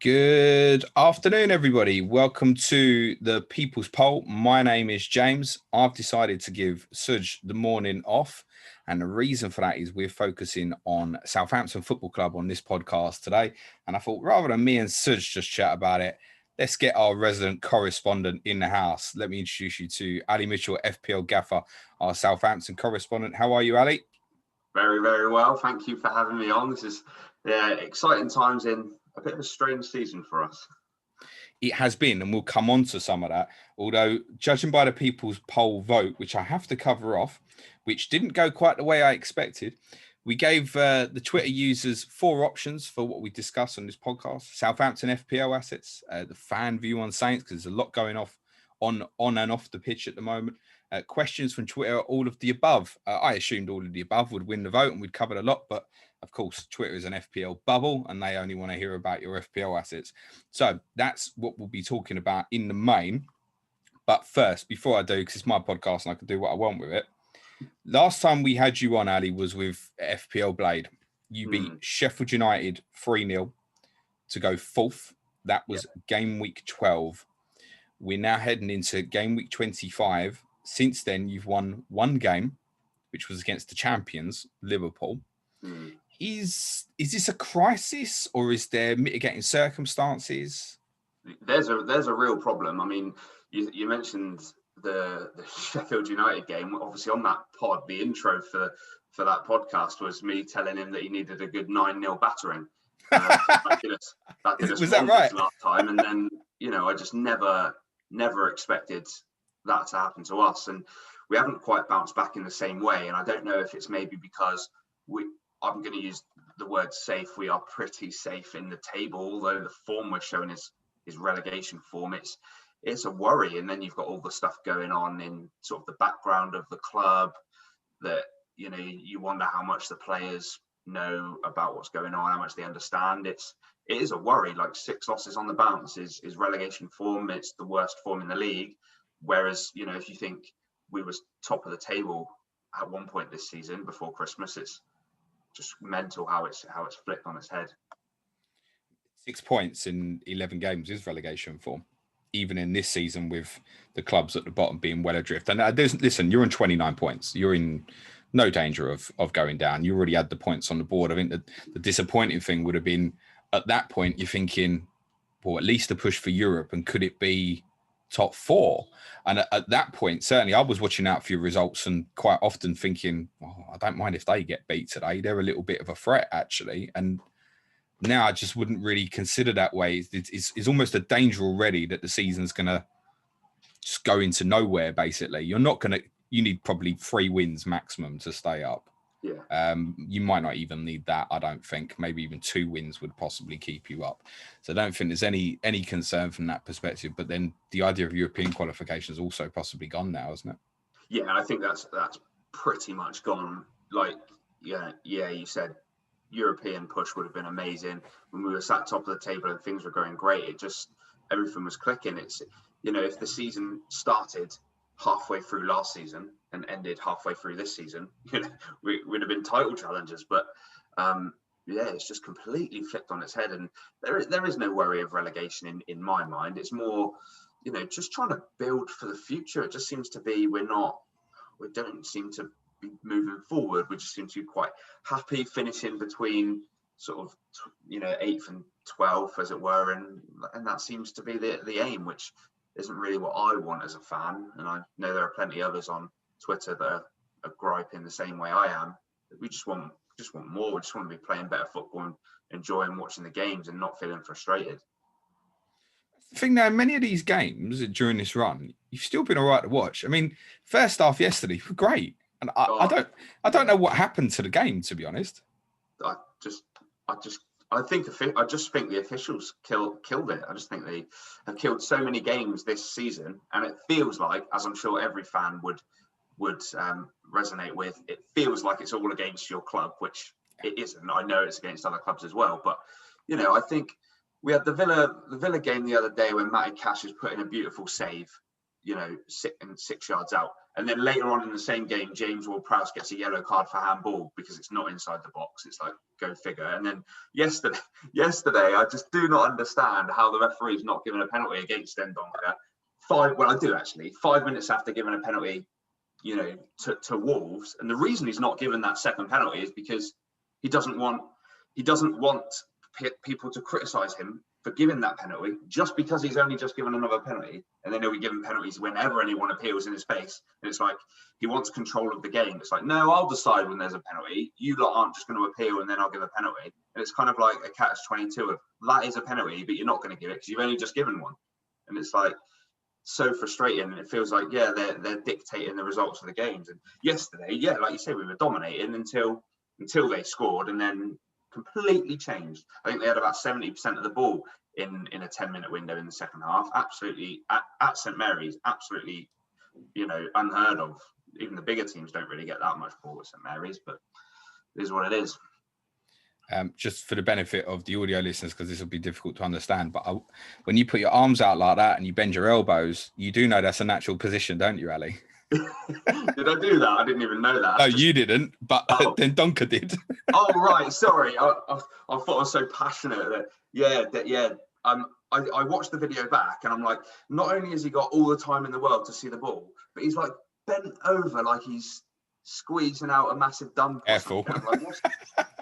Good afternoon, everybody. Welcome to the People's Poll. My name is James. I've decided to give Suj the morning off. And the reason for that is we're focusing on Southampton Football Club on this podcast today. And I thought rather than me and Suj just chat about it, let's get our resident correspondent in the house. Let me introduce you to Ali Mitchell, FPL Gaffer, our Southampton correspondent. How are you, Ali? Very, very well. Thank you for having me on. This is exciting times in a bit of a strange season for us. It has been, and we'll come on to some of that. Although, judging by the People's Poll vote, which I have to cover off, which didn't go quite the way I expected, we gave the Twitter users 4 options for what we discuss on this podcast. Southampton FPL assets, the fan view on Saints, because there's a lot going on and off the pitch at the moment. Questions from Twitter, all of the above. I assumed all of the above would win the vote, and we'd covered a lot, but of course, Twitter is an FPL bubble, and they only want to hear about your FPL assets. So that's what we'll be talking about in the main. But first, before I do, because it's my podcast and I can do what I want with it, last time we had you on, Ali, was with FPL Blade. You beat Sheffield United 3-0 to go 4th. That was game week 12. We're now heading into game week 25. Since then, you've won 1 game, which was against the champions, Liverpool. Is this a crisis, or is there mitigating circumstances? There's a real problem. I mean, you mentioned the Sheffield United game. Obviously, on that pod, the intro for that podcast was me telling him that he needed a good 9-0 battering. Was that right? Last time, and then I just never expected that to happen to us, and we haven't quite bounced back in the same way. And I don't know if it's maybe because I'm going to use the word safe. We are pretty safe in the table, although the form we're showing is relegation form. It's a worry. And then you've got all the stuff going on in sort of the background of the club that, you wonder how much the players know about what's going on, how much they understand. It is a worry. Like 6 losses on the bounce is relegation form. It's the worst form in the league. Whereas, if you think we was top of the table at one point this season before Christmas, it's just mental how it's flipped on its head. 6 points in 11 games is relegation form, even in this season with the clubs at the bottom being well adrift. And listen, you're on 29 points. You're in no danger of going down. You already had the points on the board. I think the disappointing thing would have been at that point, you're thinking, well, at least a push for Europe, and could it be top 4? And at that point, certainly I was watching out for your results and quite often thinking, I don't mind if they get beat today. They're a little bit of a threat, actually. And now I just wouldn't really consider that way. It's almost a danger already that the season's going to just go into nowhere, basically. You need probably 3 wins maximum to stay up. Yeah. You might not even need that, I don't think. Maybe even 2 wins would possibly keep you up. So I don't think there's any concern from that perspective. But then the idea of European qualification is also possibly gone now, isn't it? Yeah, I think that's pretty much gone. Like, you said European push would have been amazing when we were sat top of the table and things were going great. Everything was clicking. It's if the season started halfway through last season and ended halfway through this season, we'd have been title challengers. But it's just completely flipped on its head, and there is no worry of relegation in my mind. It's more, just trying to build for the future. It just seems to be we don't seem to be moving forward. We just seem to be quite happy finishing between sort of 8th and 12th, as it were, and that seems to be the aim, which isn't really what I want as a fan. And I know there are plenty of others on Twitter that are griping the same way I am. We just want more. We just want to be playing better football and enjoying watching the games and not feeling frustrated. I think now many of these games during this run, you've still been all right to watch. I mean, first half yesterday were great, and I don't know what happened to the game, to be honest. I just think the officials killed it. I just think they have killed so many games this season, and it feels like, as I'm sure every fan would resonate with, it feels like it's all against your club, which it isn't. I know it's against other clubs as well, but I think we had the Villa game the other day when Matty Cash has put in a beautiful save, sitting 6 yards out. And then later on in the same game, James Ward-Prowse gets a yellow card for handball because it's not inside the box. It's like, go figure. And then yesterday, I just do not understand how the referee's not given a penalty against Ndonga. I do actually. 5 minutes after giving a penalty, to Wolves. And the reason he's not given that second penalty is because he doesn't want people to criticise him for giving that penalty just because he's only just given another penalty, and then he'll be given penalties whenever anyone appeals in his face. And it's like he wants control of the game. It's like, no, I'll decide when there's a penalty. You lot aren't just going to appeal and then I'll give a penalty. And it's kind of like a catch-22 of that is a penalty, but you're not going to give it because you've only just given one. And it's like so frustrating. And it feels like, they're dictating the results of the games. And yesterday, like you say, we were dominating until they scored, and then completely changed. I think they had about 70% of the ball in a 10-minute window in the second half. Absolutely at St Mary's, absolutely, unheard of. Even the bigger teams don't really get that much ball at St Mary's, but it is what it is. Just for the benefit of the audio listeners, because this will be difficult to understand, but when you put your arms out like that and you bend your elbows, you do know that's a natural position, don't you, Ali? Did I do that? I didn't even know that. No, you didn't, but then Donker did. Oh, right. Sorry. I thought I was so passionate that, I watched the video back and I'm like, not only has he got all the time in the world to see the ball, but he's like bent over like he's squeezing out a massive dump. Careful. I'm like,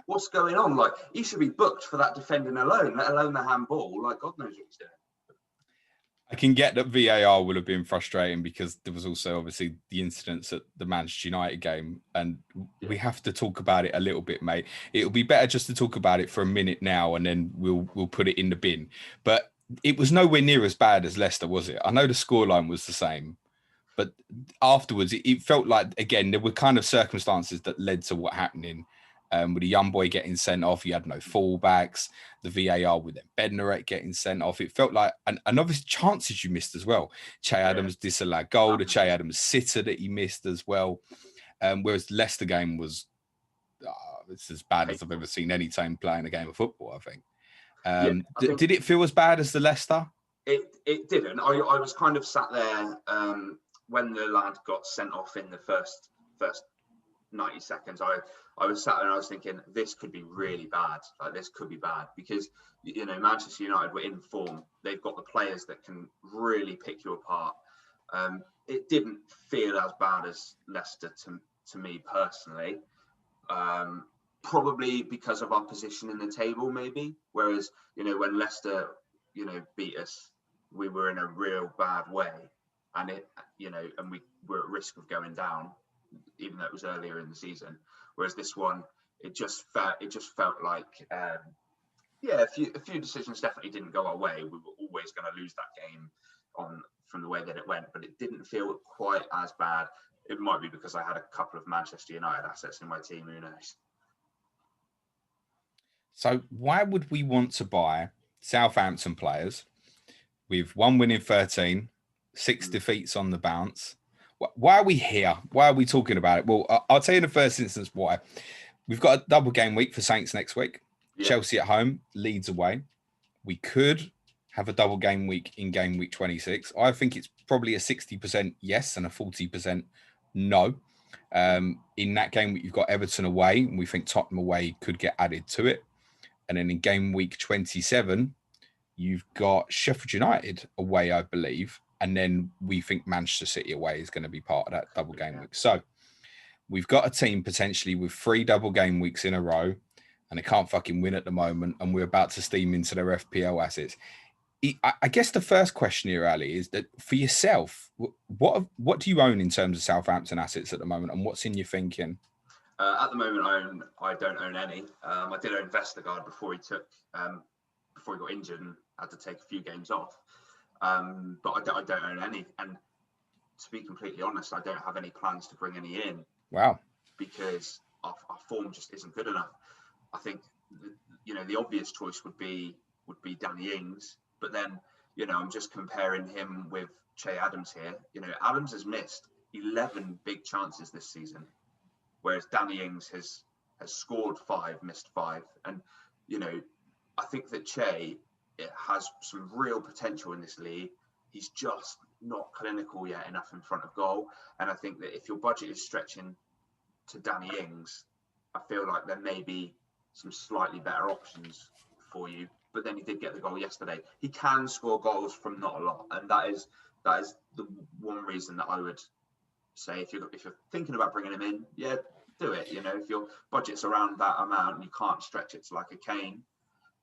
what's going on? Like, he should be booked for that defending alone, let alone the handball. Like, God knows what he's doing. I can get that VAR would have been frustrating because there was also obviously the incidents at the Manchester United game, and we have to talk about it a little bit, mate. It'll be better just to talk about it for a minute now, and then we'll put it in the bin. But it was nowhere near as bad as Leicester, was it? I know the scoreline was the same, but afterwards it felt like, again, there were kind of circumstances that led to what happening. With a young boy getting sent off, you had no fallbacks. The VAR with Bednarek getting sent off. It felt like, and obviously chances you missed as well. Che Adams disallowed goal, the Che Adams sitter that he missed as well. Whereas Leicester game was, it's as bad as I've ever seen any team playing a game of football, I think. I think did it feel as bad as the Leicester? It didn't. I was kind of sat there when the lad got sent off in the first 90 seconds. I was sat there and I was thinking, this could be really bad. Like, this could be bad because, Manchester United were in form. They've got the players that can really pick you apart. It didn't feel as bad as Leicester to me personally. Probably because of our position in the table, maybe. Whereas, when Leicester, beat us, we were in a real bad way. And and we were at risk of going down, even though it was earlier in the season. Whereas this one, it just felt like, a few decisions definitely didn't go our way. We were always going to lose that game from the way that it went, but it didn't feel quite as bad. It might be because I had a couple of Manchester United assets in my team, who knows? So why would we want to buy Southampton players with 1 win in 13, 6 defeats on the bounce? Why are we here? Why are we talking about it? Well, I'll tell you in the first instance why. We've got a double game week for Saints next week. Yeah. Chelsea at home, Leeds away. We could have a double game week in game week 26. I think it's probably a 60% yes and a 40% no. In that game week, you've got Everton away, and we think Tottenham away could get added to it. And then in game week 27, you've got Sheffield United away, I believe. And then we think Manchester City away is going to be part of that double game week. So we've got a team potentially with 3 double game weeks in a row, and they can't fucking win at the moment. And we're about to steam into their FPL assets. I guess the first question here, Ali, is that for yourself, what do you own in terms of Southampton assets at the moment, and what's in your thinking? At the moment, I don't own any. I did own Vestergaard before he got injured and had to take a few games off. But I don't own any, and to be completely honest, I don't have any plans to bring any in. Wow! Because our form just isn't good enough. I think the obvious choice would be Danny Ings, but then I'm just comparing him with Che Adams here. Adams has missed 11 big chances this season, whereas Danny Ings has scored 5, missed 5, and I think that Che has some real potential in this league. He's just not clinical yet enough in front of goal. And I think that if your budget is stretching to Danny Ings, I feel like there may be some slightly better options for you. But then he did get the goal yesterday. He can score goals from not a lot, and that is the one reason that I would say if you're thinking about bringing him in, yeah, do it. You know, if your budget's around that amount and you can't stretch it to like a Kane,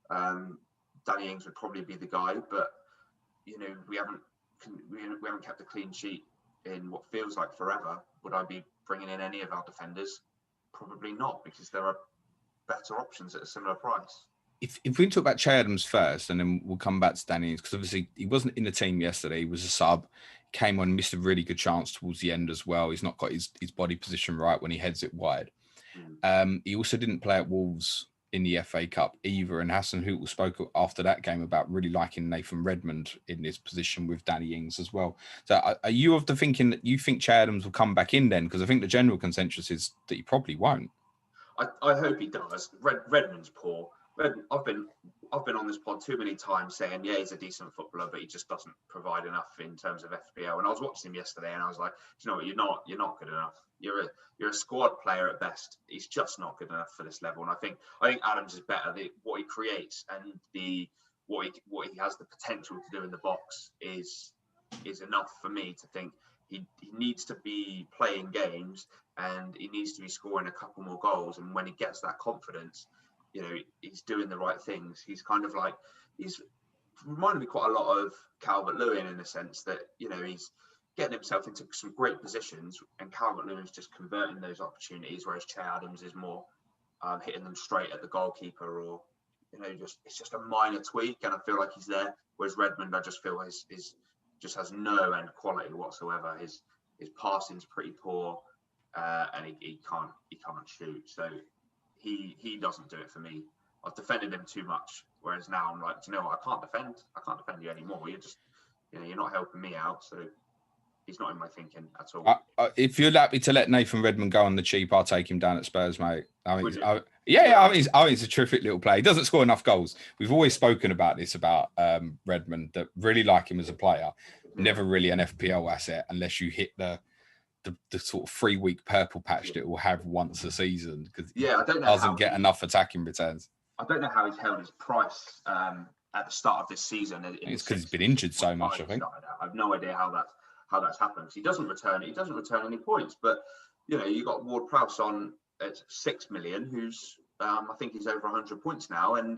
Danny Ings would probably be the guy. But you know, we haven't kept a clean sheet in what feels like forever. Would I be bringing in any of our defenders? Probably not, because there are better options at a similar price. If we can talk about Che Adams first, and then we'll come back to Danny Ings, because obviously he wasn't in the team yesterday. He was a sub, came on, missed a really good chance towards the end as well. He's not got his body position right when he heads it wide. He also didn't play at Wolves in the FA Cup either. And Hassan Hootel spoke after that game about really liking Nathan Redmond in this position with Danny Ings as well. So are you of the thinking that you think Che Adams will come back in then? Because I think the general consensus is that he probably won't. I hope he does. Redmond's poor. I've been on this pod too many times saying, yeah, he's a decent footballer, but he just doesn't provide enough in terms of FPL. And I was watching him yesterday, and I was like, you know what, you're not good enough. You're a squad player at best. He's just not good enough for this level. And I think Adams is better. What he creates and what he has the potential to do in the box is enough for me to think he needs to be playing games and he needs to be scoring a couple more goals. And when he gets that confidence, you know, he's doing the right things. He's kind of like, he's reminded me quite a lot of Calvert-Lewin in the sense that, you know, he's getting himself into some great positions and Calvert-Lewin's just converting those opportunities, whereas Che Adams is more hitting them straight at the goalkeeper, or, you know, it's just a minor tweak, and I feel like he's there. Whereas Redmond, I just feel is just has no end quality whatsoever. His passing's pretty poor, and he can't shoot. So he doesn't do it for me. I've defended him too much, whereas now I'm like, do you know what? I can't defend you anymore. You're just, you know, you're not helping me out. So he's not in my thinking at all. If you're happy to let Nathan Redmond go on the cheap, I'll take him down at Spurs, mate. I think it's a terrific little play. He doesn't score enough goals. We've always spoken about this about Redmond, that really like him as a player. Never really an FPL asset unless you hit the sort of 3-week purple patch that it will have once a season, because he doesn't get enough attacking returns. I don't know how he's held his price at the start of this season. It's because he's been injured so much, I think. I have no idea how that's happened. He doesn't return any points. But, you know, you got Ward-Prowse on at 6 million, who's I think he's over 100 points now, and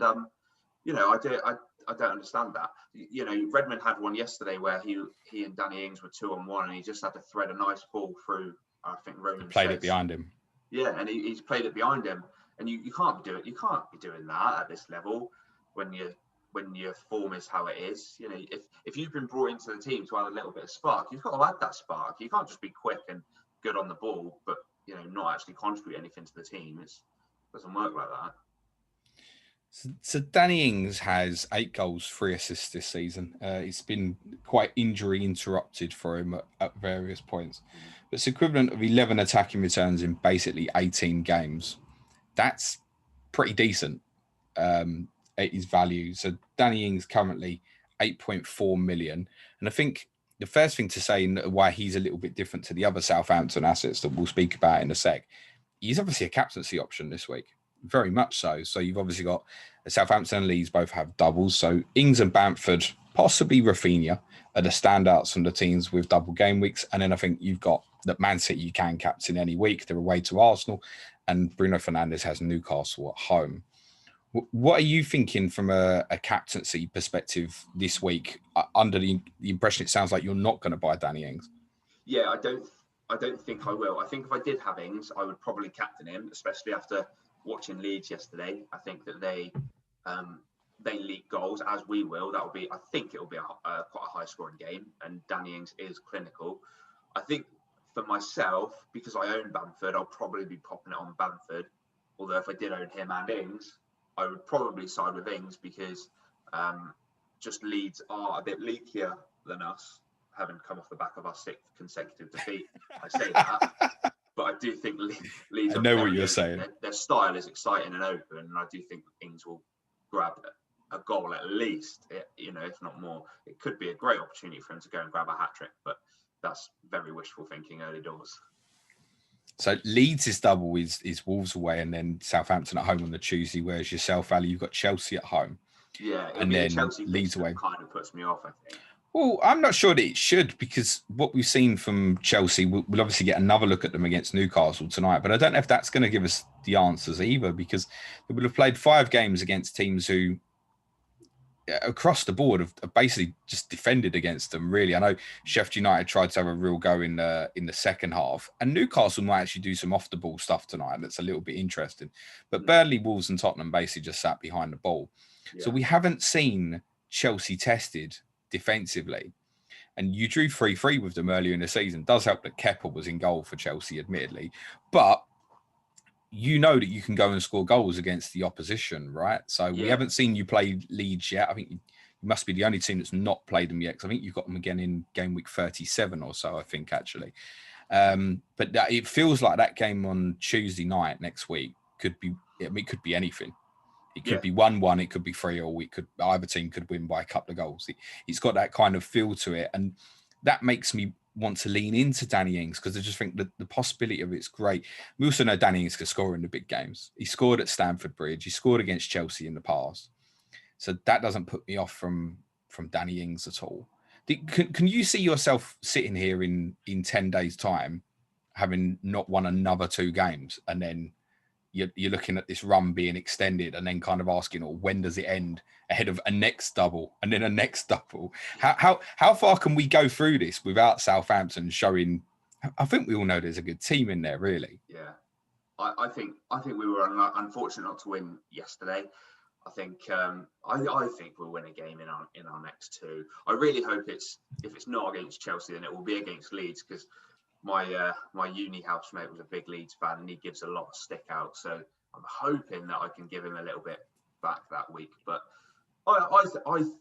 you know, I don't understand that. You know, Redmond had one yesterday where he and Danny Ings were 2-on-1, and he just had to thread a nice ball through. I think Roman played it behind him. Yeah, and he's played it behind him, and you can't do it. You can't be doing that at this level when your form is how it is. You know, if you've been brought into the team to add a little bit of spark, you've got to add that spark. You can't just be quick and good on the ball, but, you know, not actually contribute anything to the team. It doesn't work like that. So Danny Ings has 8 goals, 3 assists this season. It's been quite injury interrupted for him at various points. But it's equivalent of 11 attacking returns in basically 18 games. That's pretty decent at his value. So Danny Ings currently 8.4 million. And I think the first thing to say why he's a little bit different to the other Southampton assets that we'll speak about in a sec, he's obviously a captaincy option this week. Very much so. So you've obviously got Southampton and Leeds both have doubles. So Ings and Bamford, possibly Rafinha, are the standouts from the teams with double game weeks. And then I think you've got that Man City you can captain any week. They're away to Arsenal, and Bruno Fernandes has Newcastle at home. What are you thinking from a captaincy perspective this week? Under the impression it sounds like you're not going to buy Danny Ings. Yeah, I don't think I will. I think if I did have Ings, I would probably captain him, especially after watching Leeds yesterday. I think that they leak goals, as we will. I think it will be quite a high scoring game, and Danny Ings is clinical. I think for myself, because I own Bamford, I'll probably be popping it on Bamford. Although if I did own him and Ings, I would probably side with Ings, because just Leeds are a bit leakier than us, having come off the back of our 6th consecutive defeat. I say that. But I do think Leeds. I know what you're saying. Their style is exciting and open, and I do think Ings will grab a goal at least, if not more. It could be a great opportunity for him to go and grab a hat-trick, but that's very wishful thinking early doors. So Leeds' double is Wolves away and then Southampton at home on the Tuesday, whereas yourself, Ali, you've got Chelsea at home. Yeah, and then Chelsea Leeds away. Kind of puts me off, I think. Well, I'm not sure that it should, because what we've seen from Chelsea, we'll obviously get another look at them against Newcastle tonight, but I don't know if that's going to give us the answers either, because they would have played 5 games against teams who, across the board, have basically just defended against them, really. I know Sheffield United tried to have a real go in the second half, and Newcastle might actually do some off-the-ball stuff tonight that's a little bit interesting. But Burnley, Wolves and Tottenham basically just sat behind the ball. Yeah. So we haven't seen Chelsea tested defensively. And you drew 3-3 with them earlier in the season. It does help that Kepa was in goal for Chelsea, admittedly. But you know that you can go and score goals against the opposition, right? So we haven't seen you play Leeds yet. I think you must be the only team that's not played them yet, because I think you've got them again in game week 37 or so, I think, actually. But it feels like that game on Tuesday night next week could be anything. It could be 1-1, it could be 3-3, either team could win by a couple of goals. It's got that kind of feel to it. And that makes me want to lean into Danny Ings, because I just think that the possibility of it's great. We also know Danny Ings can score in the big games. He scored at Stamford Bridge. He scored against Chelsea in the past. So that doesn't put me off from Danny Ings at all. Can you see yourself sitting here in 10 days' time, having not won another 2 games, and then you're looking at this run being extended, and then kind of asking, when does it end, ahead of a next double and then a next double? How far can we go through this without Southampton showing? I think we all know there's a good team in there, really. Yeah, I think we were unfortunate not to win yesterday. I think we'll win a game in our next 2. I really hope if it's not against Chelsea, then it will be against Leeds, because my uni housemate was a big Leeds fan, and he gives a lot of stick out. So I'm hoping that I can give him a little bit back that week. But I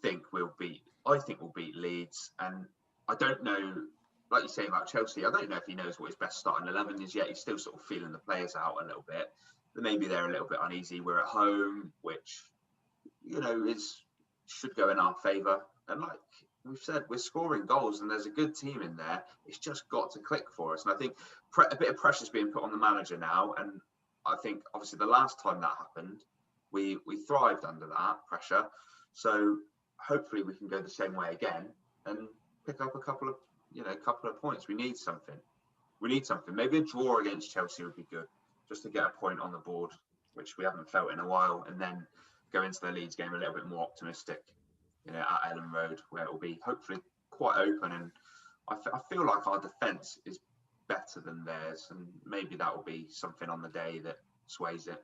think we'll beat Leeds, and I don't know, like you say about Chelsea, I don't know if he knows what his best starting 11 is yet. He's still sort of feeling the players out a little bit. Maybe they're a little bit uneasy. We're at home, which should go in our favour. And like we've said, we're scoring goals and there's a good team in there. It's just got to click for us. And I think a bit of pressure is being put on the manager now. And I think obviously the last time that happened, we thrived under that pressure. So hopefully we can go the same way again and pick up a couple of points. We need something. Maybe a draw against Chelsea would be good, just to get a point on the board, which we haven't felt in a while, and then go into the Leeds game a little bit more optimistic, at Ellen Road, where it will be hopefully quite open. And I feel like our defence is better than theirs, and maybe that will be something on the day that sways it.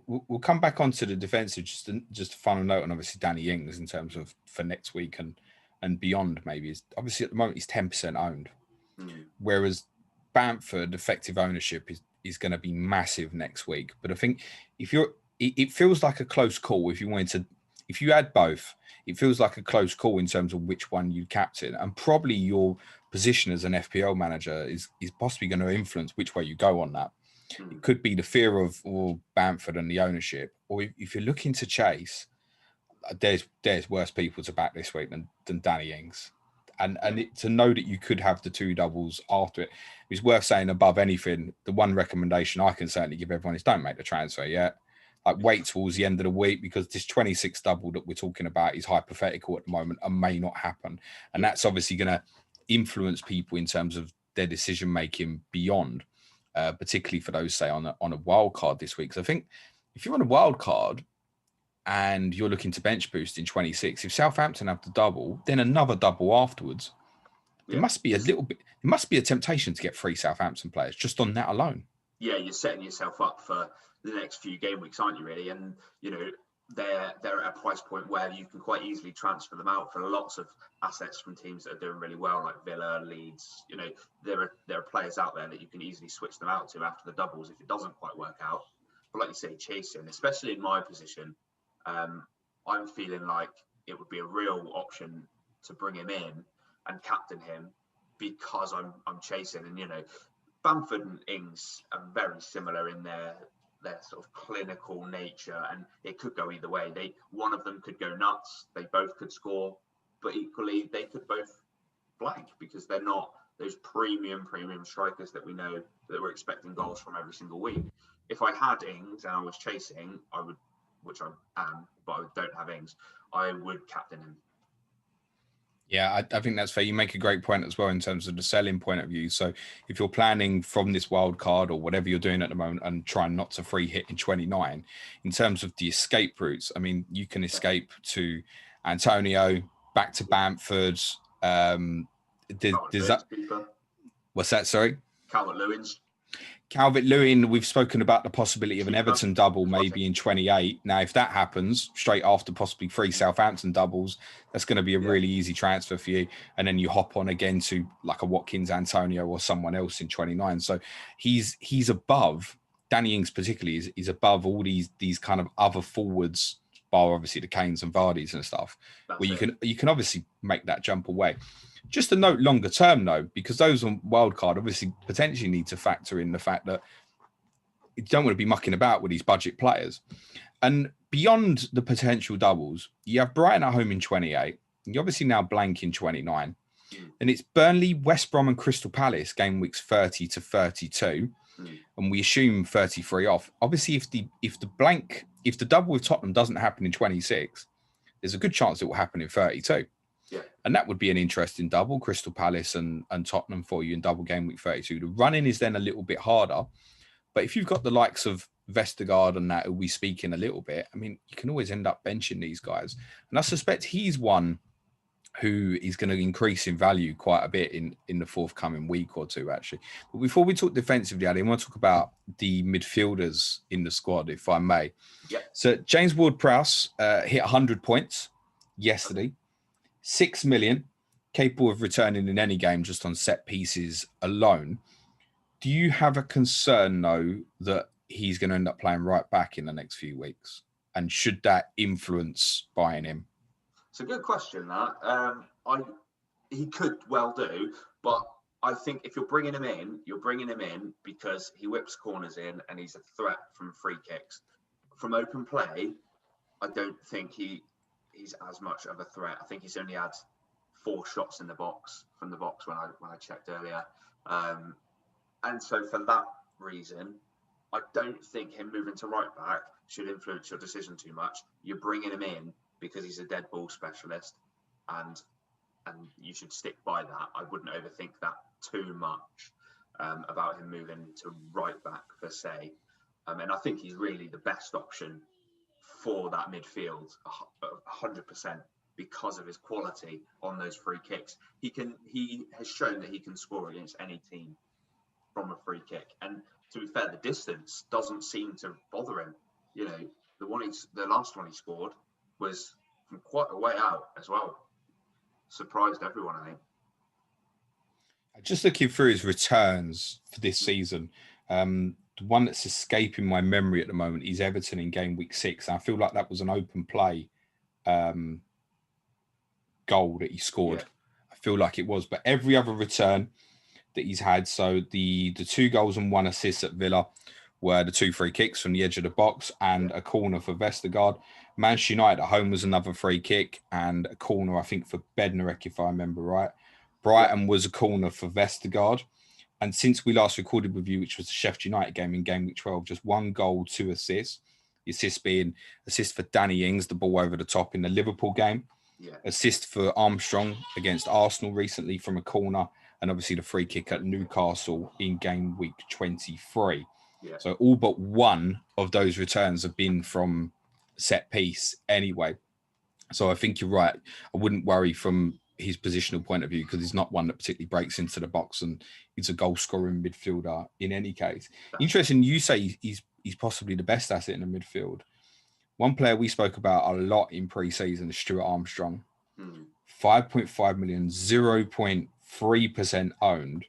We'll come back onto the defensive, just a final note on obviously Danny Ings in terms of for next week and beyond. Maybe is obviously at the moment he's 10% owned, whereas Bamford effective ownership is going to be massive next week. But I think it feels like a close call if you add both. It feels like a close call in terms of which one you captain, and probably your position as an FPL manager is possibly going to influence which way you go on that. It could be the fear of Bamford and the ownership, or if you're looking to chase, there's worse people to back this week than Danny Ings. And to know that you could have the 2 doubles after it is worth saying above anything. The one recommendation I can certainly give everyone is don't make the transfer yet. Like, wait towards the end of the week, because this 26 double that we're talking about is hypothetical at the moment and may not happen. And that's obviously going to influence people in terms of their decision making beyond, particularly for those, say, on a wild card this week. So I think if you're on a wild card and you're looking to bench boost in 26, if Southampton have the double, then another double afterwards, there must be a temptation to get 3 Southampton players just on that alone. Yeah, you're setting yourself up for the next few game weeks, aren't you, really? And, they're at a price point where you can quite easily transfer them out for lots of assets from teams that are doing really well, like Villa, Leeds. There are players out there that you can easily switch them out to after the doubles if it doesn't quite work out. But like you say, chasing, especially in my position, I'm feeling like it would be a real option to bring him in and captain him, because I'm chasing. And Bamford and Ings are very similar in their their sort of clinical nature, and it could go either way. One of them could go nuts, they both could score, but equally they could both blank, because they're not those premium strikers that we know that we're expecting goals from every single week. If I had Ings and I was chasing, I would, which I am, but I don't have Ings, I would captain him. Yeah, I think that's fair. You make a great point as well in terms of the selling point of view. So if you're planning from this wild card or whatever you're doing at the moment and trying not to free hit in 29, in terms of the escape routes, I mean, you can escape to Antonio, back to Bamford. What's that? Sorry? Calvert-Lewin, we've spoken about the possibility of an Everton double maybe in 28. Now, if that happens, straight after possibly 3 Southampton doubles, that's going to be a really easy transfer for you. And then you hop on again to like a Watkins, Antonio or someone else in 29. So he's above, Danny Ings particularly, is above all these kind of other forwards, bar obviously the Kanes and Vardys and stuff, where you can obviously make that jump away. Just a note longer term, though, because those on wildcard obviously potentially need to factor in the fact that you don't want to be mucking about with these budget players. And beyond the potential doubles, you have Brighton at home in 28. You're obviously now blank in 29. And it's Burnley, West Brom and Crystal Palace, game weeks 30 to 32. And we assume 33 off. Obviously, if the double with Tottenham doesn't happen in 26, there's a good chance it will happen in 32. Yeah. And that would be an interesting double, Crystal Palace and Tottenham for you in double game week 32. The running is then a little bit harder. But if you've got the likes of Vestergaard and that, who we speak in a little bit, I mean, you can always end up benching these guys. And I suspect he's one who is going to increase in value quite a bit in the forthcoming week or two, actually. But before we talk defensively, I want to talk about the midfielders in the squad, if I may. Yeah. So James Ward-Prowse hit 100 points yesterday. 6 million, capable of returning in any game just on set pieces alone. Do you have a concern, though, that he's going to end up playing right back in the next few weeks? And should that influence buying him? It's a good question, that. He could well do, but I think if you're bringing him in because he whips corners in and he's a threat from free kicks. From open play, I don't think he's as much of a threat. I think he's only had 4 shots in the box when I checked earlier, and so for that reason, I don't think him moving to right back should influence your decision too much. You're bringing him in because he's a dead ball specialist, and you should stick by that. I wouldn't overthink that too much about him moving to right back per se, and I think he's really the best option for that midfield, 100%, because of his quality on those free kicks. He has shown that he can score against any team from a free kick, and to be fair, the distance doesn't seem to bother him. You know, the last one he scored was from quite a way out as well. Surprised everyone, I think. Just looking through his returns for this season, the one that's escaping my memory at the moment is Everton in game week 6. I feel like that was an open play goal that he scored. Yeah. I feel like it was, but every other return that he's had, so the 2 goals and 1 assist at Villa were the 2 free kicks from the edge of the box and a corner for Vestergaard. Manchester United at home was another free kick and a corner, I think, for Bednarek, if I remember right. Brighton was a corner for Vestergaard. And since we last recorded with you, which was the Sheffield United game in game week 12, just 1 goal, 2 assists. The assist being assist for Danny Ings, the ball over the top in the Liverpool game. Yeah. Assist for Armstrong against Arsenal recently from a corner. And obviously the free kick at Newcastle in game week 23. Yeah. So all but 1 of those returns have been from set piece anyway. So I think you're right. I wouldn't worry from his positional point of view because he's not one that particularly breaks into the box and he's a goal scoring midfielder in any case. Interesting, you say he's possibly the best asset in the midfield. One player we spoke about a lot in pre-season is Stuart Armstrong. 5.5 million, 0.3% owned.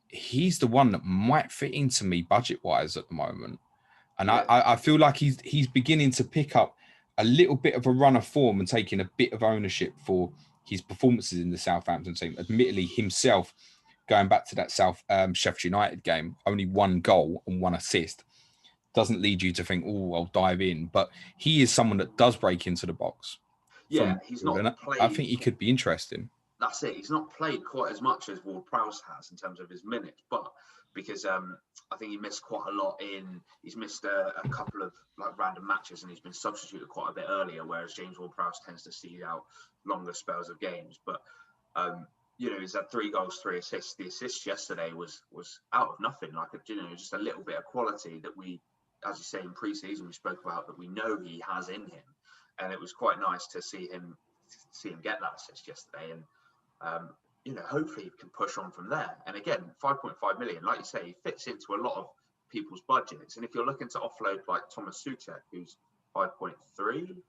He's the one that might fit into me budget-wise at the moment. And yeah. I feel like he's beginning to pick up a little bit of a run of form and taking a bit of ownership for his performances in the Southampton team. Admittedly, himself, going back to that Sheffield United game, only 1 goal and 1 assist. doesn't lead you to think, oh, I'll dive in. But he is someone that does break into the box. Yeah, he's not played. I think he could be interesting. That's it. He's not played quite as much as Ward-Prowse has in terms of his minutes, but because I think he missed quite a lot he's missed a couple of like random matches and he's been substituted quite a bit earlier, whereas James Ward-Prowse tends to see out longer spells of games. But he's had 3 goals, 3 assists. The assist yesterday was out of nothing, like just a little bit of quality that we, as you say, in pre-season we spoke about that we know he has in him, and it was quite nice to see him get that assist yesterday. And hopefully he can push on from there. And again, 5.5 million, like you say, he fits into a lot of people's budgets. And if you're looking to offload like Thomas Soucek, who's 5.3,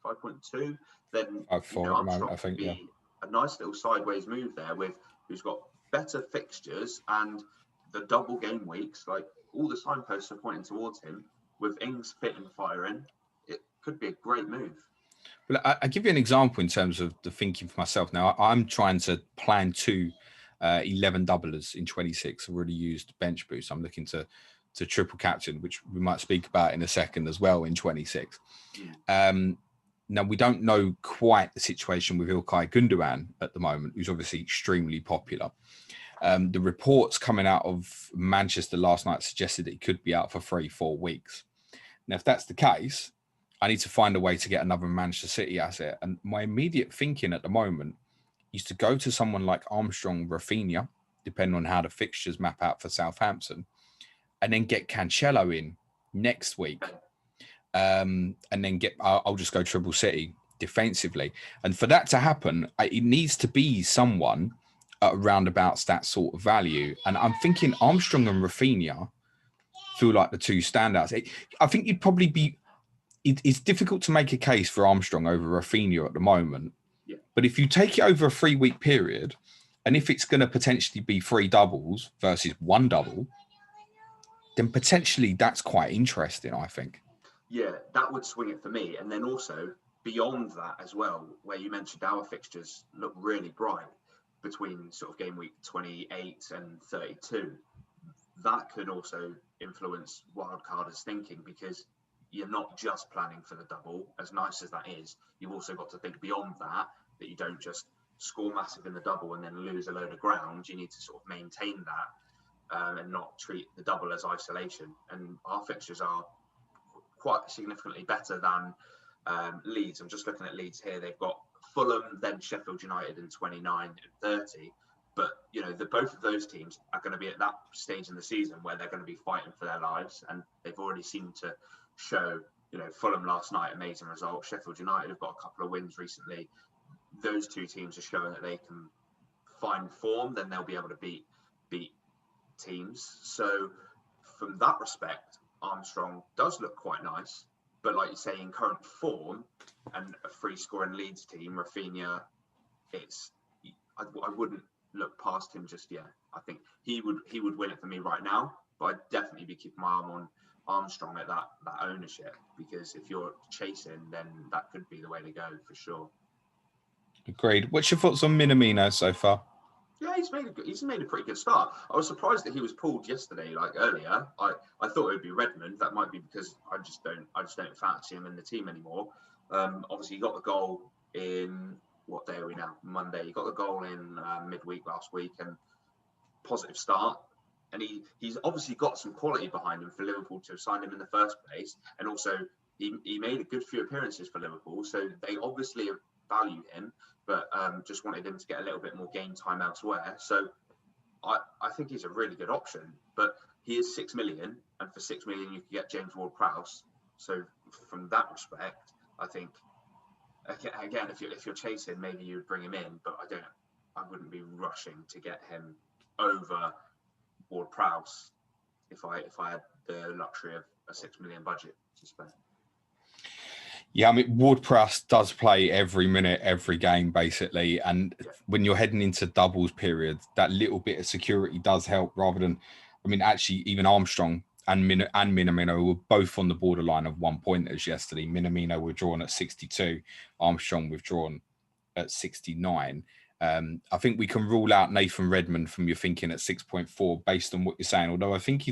5.2, then Armstrong I think, be a nice little sideways move there who's got better fixtures and the double game weeks. Like all the signposts are pointing towards him. With Ings fit and firing, it could be a great move. Well, I'll give you an example in terms of the thinking for myself. Now, I'm trying to plan 2 11 doublers in 26. I've already used bench boost. I'm looking to triple captain, which we might speak about in a second as well in 26. Now, we don't know quite the situation with Ilkay Gundogan at the moment, who's obviously extremely popular. The reports coming out of Manchester last night suggested that he could be out for 3-4 weeks. Now, if that's the case, I need to find a way to get another Manchester City asset. And my immediate thinking at the moment is to go to someone like Armstrong, Rafinha, depending on how the fixtures map out for Southampton, and then get Cancelo in next week. And then I'll just go triple City defensively. And for that to happen, it needs to be someone at around about that sort of value. And I'm thinking Armstrong and Rafinha feel like the 2 standouts. I think you'd probably be... It's difficult to make a case for Armstrong over Rafinha at the moment. Yeah. But if you take it over a 3-week period, and if it's going to potentially be 3 doubles versus 1 double, then potentially that's quite interesting, I think. Yeah, that would swing it for me. And then also, beyond that as well, where you mentioned our fixtures look really bright between sort of game week 28 and 32, that could also influence wildcarders' thinking, because you're not just planning for the double, as nice as that is. You've also got to think beyond that you don't just score massive in the double and then lose a load of ground. You need to sort of maintain that and not treat the double as isolation. And our fixtures are quite significantly better than Leeds. I'm just looking at Leeds here. They've got Fulham, then Sheffield United in 29 and 30. But, both of those teams are going to be at that stage in the season where they're going to be fighting for their lives. And they've already seemed to show, Fulham last night, amazing result. Sheffield United have got a couple of wins recently. Those 2 teams are showing that they can find form, then they'll be able to beat teams. So from that respect, Armstrong does look quite nice. But like you say, in current form and a free scoring Leeds team, Rafinha, I wouldn't look past him just yet. I think he would win it for me right now, but I'd definitely be keeping my arm on Armstrong at that ownership, because if you're chasing, then that could be the way to go for sure. Agreed. What's your thoughts on Minamino so far? Yeah, he's made a pretty good start. I was surprised that he was pulled yesterday, like earlier. I thought it would be Redmond. That might be because I just don't fancy him in the team anymore. Obviously, he got the goal in, what day are we now? Monday. He got the goal in midweek last week, and positive start. And he's obviously got some quality behind him for Liverpool to have signed him in the first place. And also, he made a good few appearances for Liverpool, so they obviously value him, but just wanted him to get a little bit more game time elsewhere. So I think he's a really good option. But he is 6 million, and for 6 million you can get James Ward-Prowse. So from that respect, I think again, if you're chasing, maybe you would bring him in, but I wouldn't be rushing to get him over Ward-Prowse if I had the luxury of a 6 million budget to spend. Yeah, I mean, Ward-Prowse does play every minute, every game, basically. And when you're heading into doubles periods, that little bit of security does help rather than, actually, even Armstrong and Minamino were both on the borderline of 1-pointers yesterday. Minamino withdrawn at 62, Armstrong withdrawn at 69. I think we can rule out Nathan Redmond from your thinking at 6.4 based on what you're saying, although I think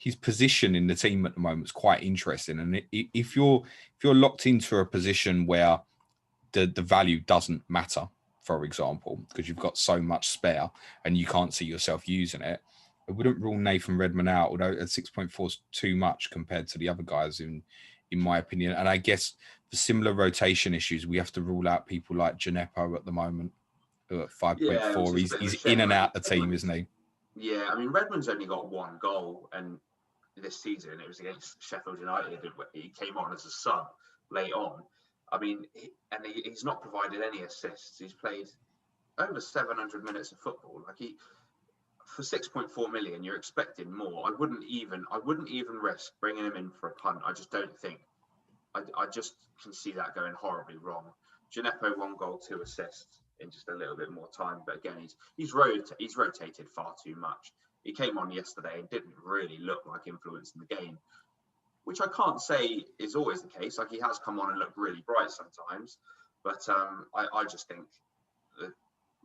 his position in the team at the moment is quite interesting. And if you're locked into a position where the value doesn't matter, for example, because you've got so much spare and you can't see yourself using it, I wouldn't rule Nathan Redmond out, although at 6.4 is too much compared to the other guys, in my opinion. And I guess for similar rotation issues, we have to rule out people like Gineppo at the moment, who at 5.4. He's in and out the team, isn't he? Yeah, I mean, Redmond's only got one goal, and this season it was against Sheffield United. He came on as a sub late on. I mean, he's not provided any assists. He's played over 700 minutes of football. Like, for 6.4 million, you're expecting more. I wouldn't even risk bringing him in for a punt. I just don't think. I just can see that going horribly wrong. Gineppo, 1 goal, 2 assists in just a little bit more time. But again, he's rotated far too much. He came on yesterday and didn't really look like influencing the game, which I can't say is always the case. Like, he has come on and looked really bright sometimes. But I just think that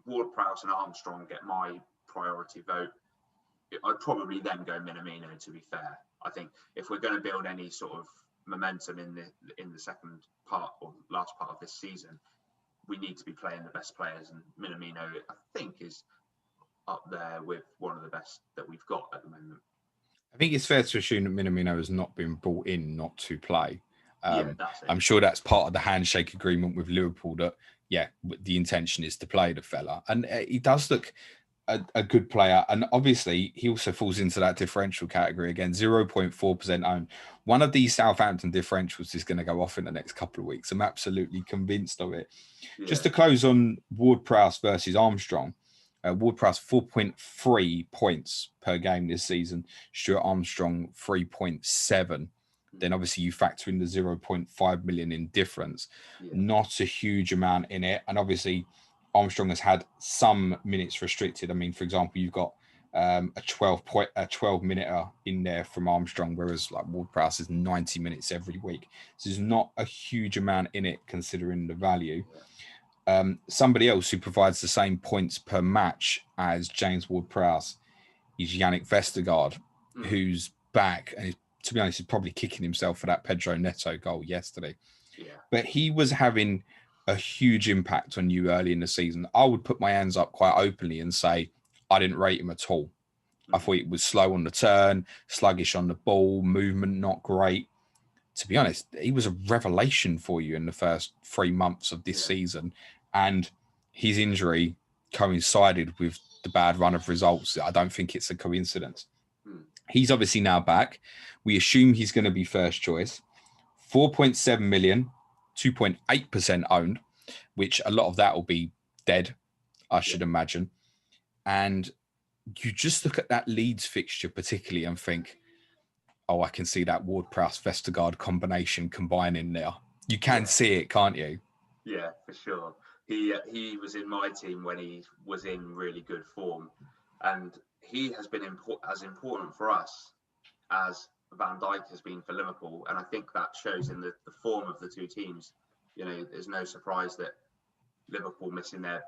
Ward-Prowse and Armstrong get my priority vote. I'd probably then go Minamino, to be fair. I think if we're going to build any sort of momentum in the second part or last part of this season, we need to be playing the best players, and Minamino, I think, is up there with one of the best that we've got at the moment. I think it's fair to assume that Minamino has not been brought in not to play. That's it. I'm sure that's part of the handshake agreement with Liverpool, that the intention is to play the fella, and he does look a good player. And obviously he also falls into that differential category again, 0.4% owned. One of these Southampton differentials is going to go off in the next couple of weeks. I'm absolutely convinced of it. Yeah. Just to close on Ward-Prowse versus Armstrong, Ward-Prowse 4.3 points per game this season, Stuart Armstrong 3.7. Then obviously you factor in the 0.5 million in difference. Not a huge amount in it. And obviously Armstrong has had some minutes restricted. I mean, for example, you've got a 12-minute in there from Armstrong, whereas like Ward-Prowse is 90 minutes every week. So there's not a huge amount in it considering the value. Somebody else who provides the same points per match as James Ward-Prowse is Yannick Vestergaard, who's back, and to be honest, he's probably kicking himself for that Pedro Neto goal yesterday. Yeah. But he was having a huge impact on you early in the season. I would put my hands up quite openly and say I didn't rate him at all. I thought he was slow on the turn, sluggish on the ball, movement not great. To be honest, he was a revelation for you in the first 3 months of this season, and his injury coincided with the bad run of results. I don't think it's a coincidence. He's obviously now back. We assume he's going to be first choice. 4.7 million, 2.8% owned, which a lot of that will be dead, I should imagine. And you just look at that Leeds fixture particularly and think, oh, I can see that Ward-Prowse Vestergaard combination combining there. You can see it, can't you? Yeah, for sure. He was in my team when he was in really good form, and he has been as important for us as Van Dijk has been for Liverpool, and I think that shows in the form of the two teams. You know, there's no surprise that Liverpool missing their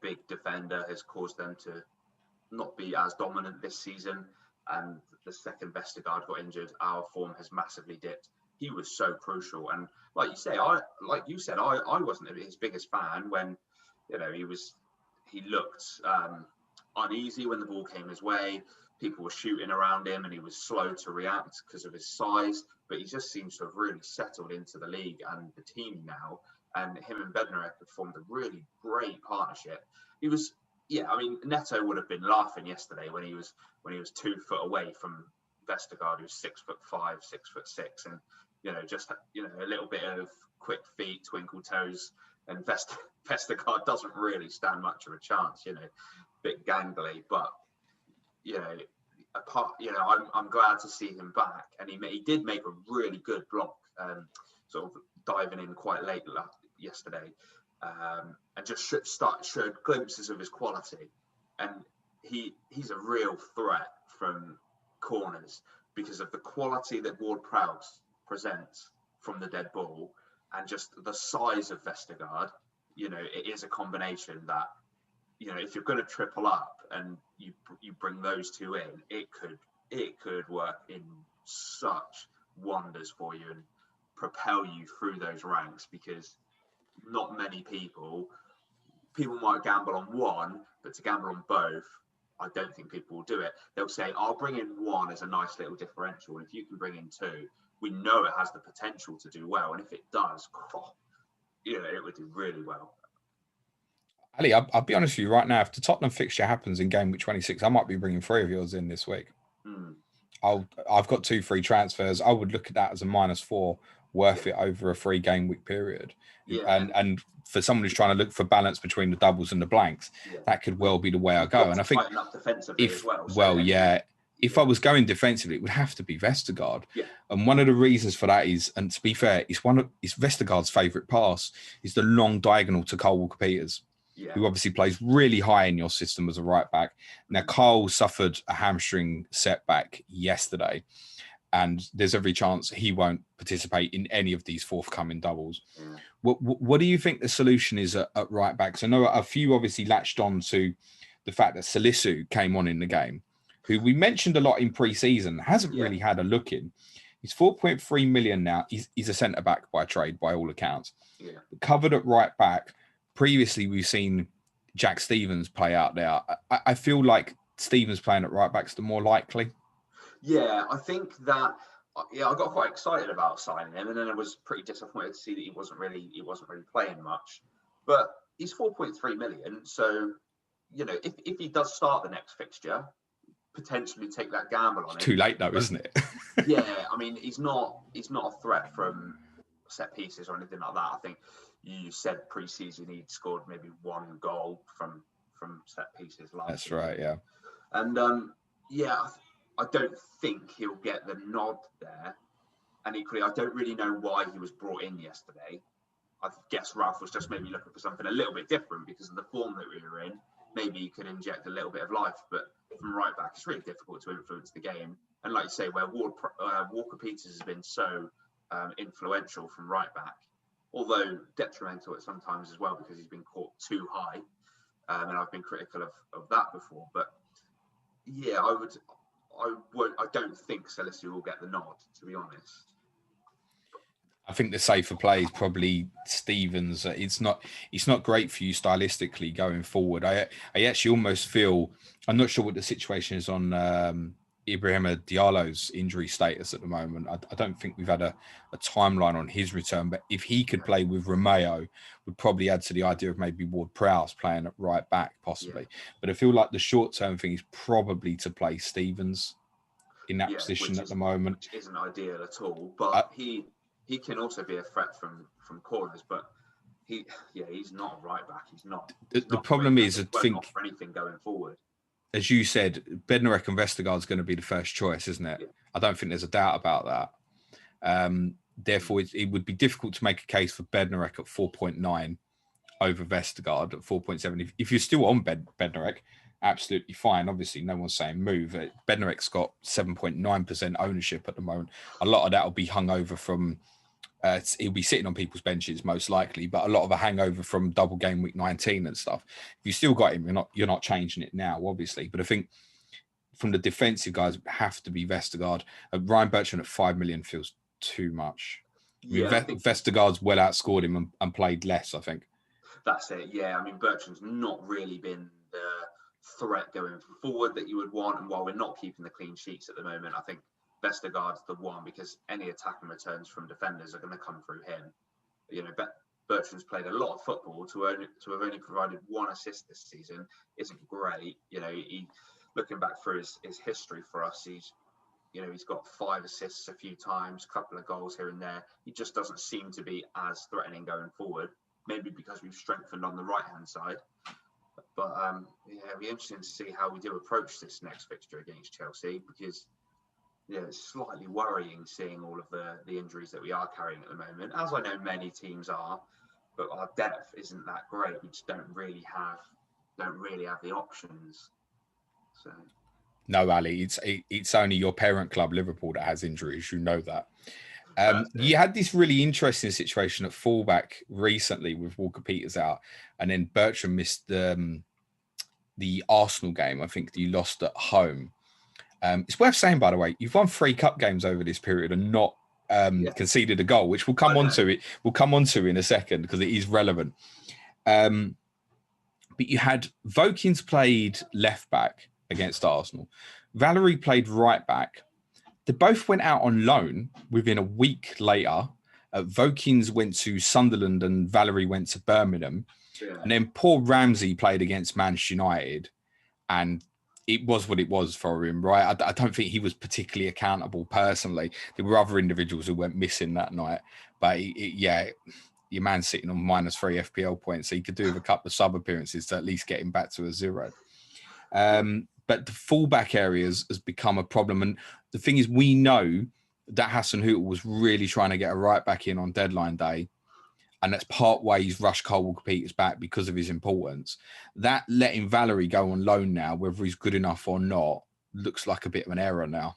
big defender has caused them to not be as dominant this season, and the second Vestergaard got injured, our form has massively dipped. He was so crucial, and like you said, I wasn't his biggest fan when, you know, he looked uneasy when the ball came his way. People were shooting around him and he was slow to react because of his size, but he just seems to have really settled into the league and the team now, and him and Bednarek have formed a really great partnership. I mean, Neto would have been laughing yesterday when he was 2 foot away from Vestergaard, who's 6'5", 6'6", and just a little bit of quick feet, twinkle toes, and Vestergaard doesn't really stand much of a chance, bit gangly, but I'm glad to see him back, and he did make a really good block, sort of diving in quite late yesterday, and just showed glimpses of his quality, and he's a real threat from corners because of the quality that Ward-Prowse presents from the dead ball, and just the size of Vestergaard. It is a combination that, if you're going to triple up and you bring those two in, it could it could work in such wonders for you and propel you through those ranks, because not many people might gamble on one, but to gamble on both, I don't think people will do it. They'll say, I'll bring in one as a nice little differential. And if you can bring in two, we know it has the potential to do well. And if it does, it would do really well. Ali, I'll be honest with you right now. If the Tottenham fixture happens in game week 26, I might be bringing 3 of yours in this week. I've got 2 free transfers. I would look at that as a -4, worth it over a 3 game week period. Yeah. And for someone who's trying to look for balance between the doubles and the blanks, that could well be the way I go. And I think up defensively as well. If I was going defensively, it would have to be Vestergaard. Yeah. And one of the reasons for that is, and to be fair, it's Vestergaard's favourite pass is the long diagonal to Cole Walker-Peters. Who obviously plays really high in your system as a right back. Now, Cole suffered a hamstring setback yesterday, and there's every chance he won't participate in any of these forthcoming doubles. Yeah. What do you think the solution is at right back? So I know a few obviously latched on to the fact that Salisu came on in the game, who we mentioned a lot in pre-season, hasn't really had a look in. He's 4.3 million now. He's a centre-back by trade, by all accounts. Yeah. Covered at right back. Previously, we've seen Jack Stevens play out there. I feel like Stevens playing at right back's the more likely. Yeah, I think that. Yeah, I got quite excited about signing him, and then I was pretty disappointed to see that he wasn't really playing much. But he's 4.3 million, so if he does start the next fixture, potentially take that gamble on it. Too late though, isn't it? Yeah, I mean, he's not a threat from set pieces or anything like that. I think. You said pre-season he'd scored maybe 1 goal from set pieces last That's season. right, yeah. And I don't think he'll get the nod there. And equally, I don't really know why he was brought in yesterday. I guess Ralph was just maybe looking for something a little bit different because of the form that we were in. Maybe he could inject a little bit of life, but from right back, it's really difficult to influence the game. And like you say, where Walker-Peters has been so influential from right back, although detrimental at sometimes as well because he's been caught too high, and I've been critical of that before. But yeah, I don't think Salisu will get the nod, to be honest. I think the safer play is probably Stevens. It's not great for you stylistically going forward. I actually almost feel, I'm not sure what the situation is on Ibrahima Diallo's injury status at the moment. I don't think we've had a timeline on his return, but if he could play with Romeo, would probably add to the idea of maybe Ward-Prowse playing at right back, possibly. Yeah. But I feel like the short-term thing is probably to play Stevens in that position at the moment. Which isn't ideal at all, but he can also be a threat from corners, but he's not a right back. He's not. The problem is, I think, offer anything going forward. As you said, Bednarek and Vestergaard's going to be the first choice, isn't it? Yeah. I don't think there's a doubt about that. Therefore, it would be difficult to make a case for Bednarek at 4.9 over Vestergaard at 4.7. If you're still on Bednarek, absolutely fine. Obviously, no one's saying move. Bednarek's got 7.9% ownership at the moment. A lot of that will be hung over from... he'll be sitting on people's benches most likely, but a lot of a hangover from double game week 19 and stuff. If you still got him, you're not changing it now, obviously. But I think from the defensive guys, it would have to be Vestergaard. Ryan Bertrand at 5 million feels too much. Yeah, I mean, Vestergaard's well outscored him and played less, I think. That's it. Yeah, I mean, Bertrand's not really been the threat going forward that you would want. And while we're not keeping the clean sheets at the moment, I think Vestergaard's the one, because any attacking returns from defenders are going to come through him. Bertrand's played a lot of football. To have only provided 1 assist this season isn't great. He looking back through his history for us, he's got 5 assists a few times, a couple of goals here and there. He just doesn't seem to be as threatening going forward. Maybe because we've strengthened on the right hand side. But it'll be interesting to see how we do approach this next fixture against Chelsea, because it's slightly worrying seeing all of the injuries that we are carrying at the moment, as I know many teams are, but our depth isn't that great. We just don't really have the options. So no, Ali, it's only your parent club Liverpool that has injuries. You know that. You had this really interesting situation at fullback recently with Walker-Peters out, and then Bertrand missed the Arsenal game. I think you lost at home. It's worth saying, by the way, you've won 3 cup games over this period and not conceded a goal, which we'll come on to. We'll come on to in a second because it is relevant. But you had Vokins played left back against Arsenal. Valerie played right back. They both went out on loan within a week later. Vokins went to Sunderland and Valerie went to Birmingham. Yeah. And then poor Ramsey played against Manchester United. And it was what it was for him, right? I don't think he was particularly accountable personally. There were other individuals who went missing that night. But your man's sitting on -3 FPL points. So he could do with a couple of sub appearances to at least get him back to a 0. But the fullback areas has become a problem. And the thing is, we know that Hassan Hootel was really trying to get a right back in on deadline day. And that's part way he's rushed Kyle Walker-Peters back because of his importance. That letting Valerie go on loan now, whether he's good enough or not, looks like a bit of an error now.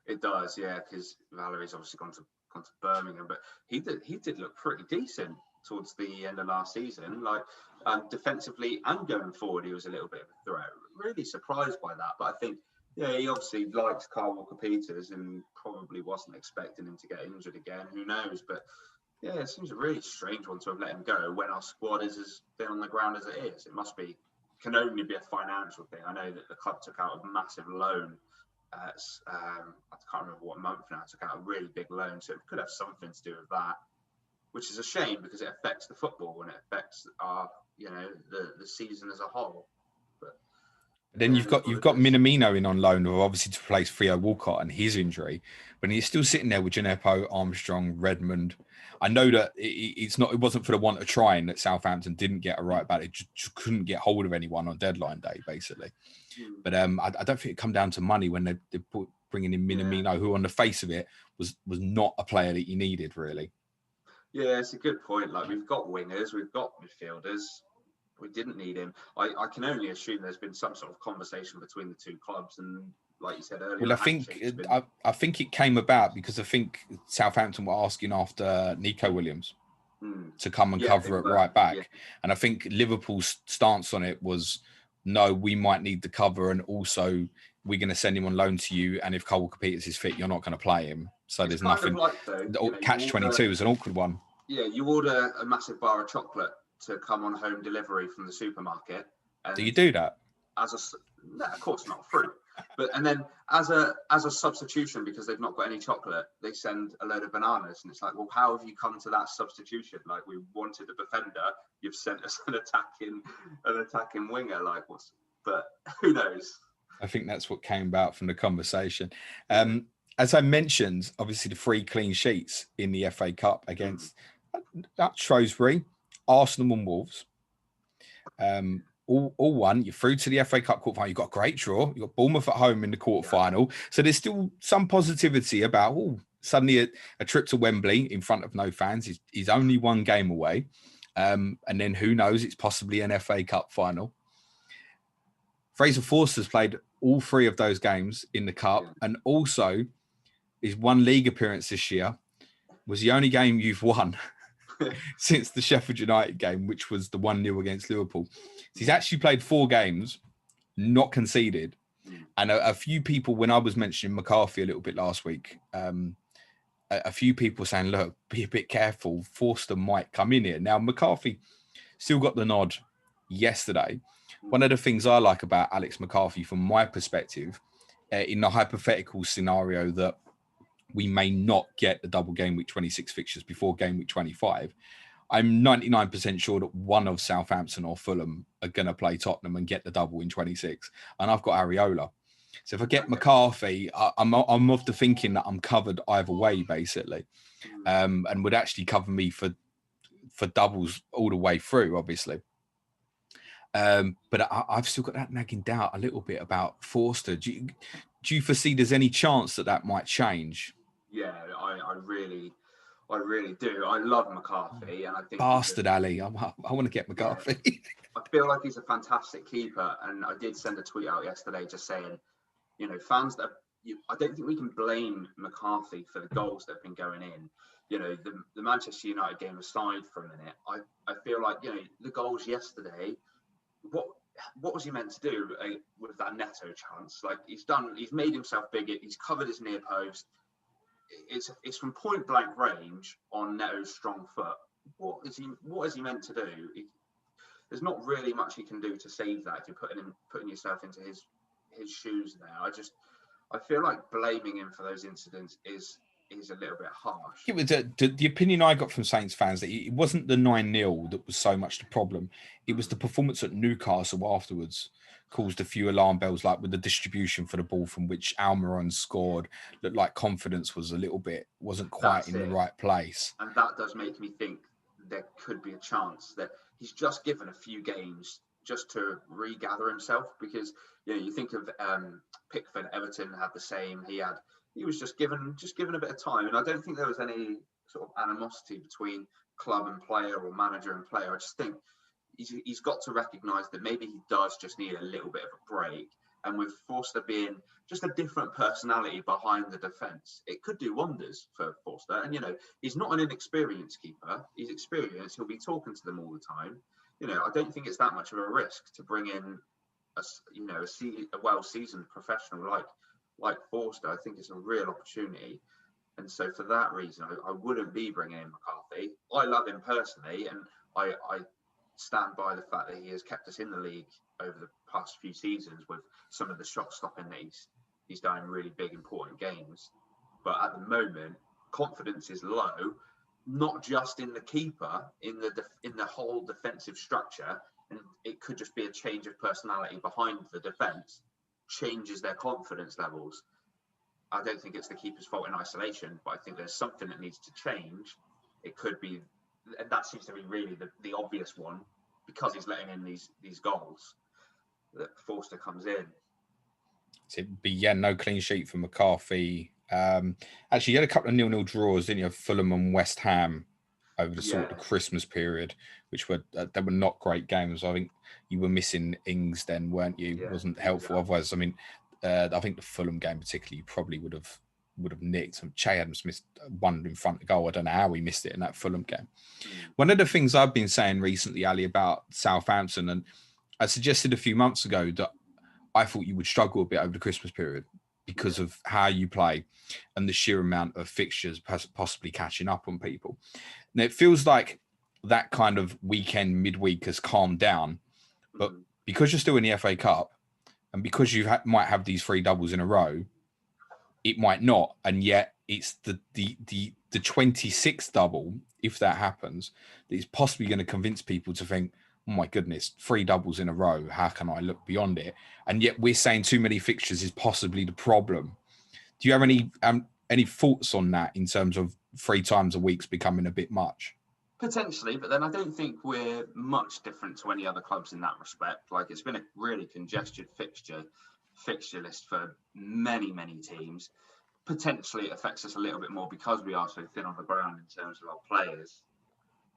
It does, yeah, because Valerie's obviously gone to Birmingham, but he did look pretty decent towards the end of last season. Like defensively and going forward, he was a little bit of a threat. Really surprised by that, but I think he obviously likes Kyle Walker-Peters and probably wasn't expecting him to get injured again. Who knows? But yeah, it seems a really strange one to have let him go when our squad is as thin on the ground as it is. It can only be a financial thing. I know that the club took out a massive loan. I can't remember what month now. Took out a really big loan, so it could have something to do with that, which is a shame because it affects the football and it affects our, the season as a whole. But then you've got Minamino in on loan, obviously to replace Theo Walcott and his injury, but he's still sitting there with Gineppo, Armstrong, Redmond. I know that it wasn't for the want of trying that Southampton didn't get a right back. It just couldn't get hold of anyone on deadline day, basically. But I don't think it come down to money when they bringing in Minamino, who on the face of it was not a player that you needed, really. Yeah, it's a good point. Like, we've got wingers, we've got midfielders. We didn't need him. I can only assume there's been some sort of conversation between the two clubs, and like you said earlier. Well, I think it came about because I think Southampton were asking after Nico Williams to come and cover at right back, and I think Liverpool's stance on it was, no, we might need the cover, and also we're going to send him on loan to you, and if Kyle Walker-Peters is fit, you're not going to play him. So there's nothing. Catch-22 is an awkward one. Yeah, you order a massive bar of chocolate to come on home delivery from the supermarket. And do you do that? No, of course not, fruit. But and then as a substitution, because they've not got any chocolate, they send a load of bananas, and it's like, well, how have you come to that substitution? Like, we wanted a defender, you've sent us an attacking winger. Like, but who knows? I think that's what came about from the conversation. As I mentioned, obviously the 3 clean sheets in the FA Cup against Shrewsbury, Arsenal and Wolves. All won. You're through to the FA Cup quarterfinal. You've got a great draw. You've got Bournemouth at home in the quarterfinal. So there's still some positivity about suddenly a trip to Wembley in front of no fans is only 1 game away. And then who knows, it's possibly an FA Cup final. Fraser Forster's played all 3 of those games in the Cup, and also his 1 league appearance this year was the only game you've won since the Sheffield United game, which was the 1-0 against Liverpool. So he's actually played 4 games, not conceded. And a few people, when I was mentioning McCarthy a little bit last week, a few people saying, look, be a bit careful. Forster might come in here. Now, McCarthy still got the nod yesterday. One of the things I like about Alex McCarthy, from my perspective, in the hypothetical scenario that we may not get the double game week 26 fixtures before game week 25, I'm 99% sure that one of Southampton or Fulham are going to play Tottenham and get the double in 26. And I've got Areola. So if I get McCarthy, I'm of the thinking that I'm covered either way, basically, and would actually cover me for doubles all the way through, obviously. But I've still got that nagging doubt a little bit about Forster. Do you foresee there's any chance that might change? Yeah, I really do. I love McCarthy, and I think bastard Ali. I want to get McCarthy. Yeah, I feel like he's a fantastic keeper, and I did send a tweet out yesterday just saying, fans that I don't think we can blame McCarthy for the goals that have been going in. The Manchester United game aside for a minute, I feel like the goals yesterday. What what was he meant to do with that Neto chance? Like he's made himself big. He's covered his near post. It's from point blank range on Neto's strong foot. What is he meant to do? There's not really much he can do to save that if you're putting yourself into his shoes there. I feel like blaming him for those incidents is a little bit harsh. It was the opinion I got from Saints fans that it wasn't the 9-0 that was so much the problem. It was the performance at Newcastle afterwards caused a few alarm bells, like with the distribution for the ball from which Almiron scored. Looked like confidence was wasn't quite in the right place. And that does make me think there could be a chance that he's just given a few games just to regather himself, because you think of Pickford, Everton had the same. He was just given a bit of time, and I don't think there was any sort of animosity between club and player or manager and player. I just think he's got to recognise that maybe he does just need a little bit of a break. And with Forster being just a different personality behind the defence, it could do wonders for Forster. And he's not an inexperienced keeper; he's experienced. He'll be talking to them all the time. I don't think it's that much of a risk to bring in a well-seasoned professional like Forster. I think it's a real opportunity, and so for that reason, I wouldn't be bringing in McCarthy. I love him personally, and I stand by the fact that he has kept us in the league over the past few seasons with some of the shot stopping that he's done in really big, important games. But at the moment, confidence is low, not just in the keeper, in the whole defensive structure, and it could just be a change of personality behind the defence changes their confidence levels. I don't think it's the keeper's fault in isolation, but I think there's something that needs to change. It could be, and that seems to be really the obvious one, because he's letting in these goals, that Forster comes in. It'd be no clean sheet for McCarthy. Actually, you had a couple of 0-0 draws, didn't you? Fulham and West Ham over the sort of Christmas period, which were they were not great games. I think you were missing Ings then, weren't you? It wasn't helpful. Yeah. Otherwise, I mean, I think the Fulham game particularly, you probably would have nicked. Che Adams missed one in front of goal. I don't know how he missed it in that Fulham game. One of the things I've been saying recently, Ali, about Southampton, and I suggested a few months ago that I thought you would struggle a bit over the Christmas period because of how you play and the sheer amount of fixtures possibly catching up on people. Now, it feels like that kind of weekend, midweek has calmed down, but because you're still in the FA Cup and because you might have these 3 doubles in a row, it might not. And yet it's the 26th double, if that happens, that is possibly going to convince people to think, oh my goodness, 3 doubles in a row. How can I look beyond it? And yet we're saying too many fixtures is possibly the problem. Do you have any thoughts on that in terms of 3 times a week's becoming a bit much? Potentially, but then I don't think we're much different to any other clubs in that respect. Like, it's been a really congested fixture list for many, many teams. Potentially it affects us a little bit more because we are so thin on the ground in terms of our players.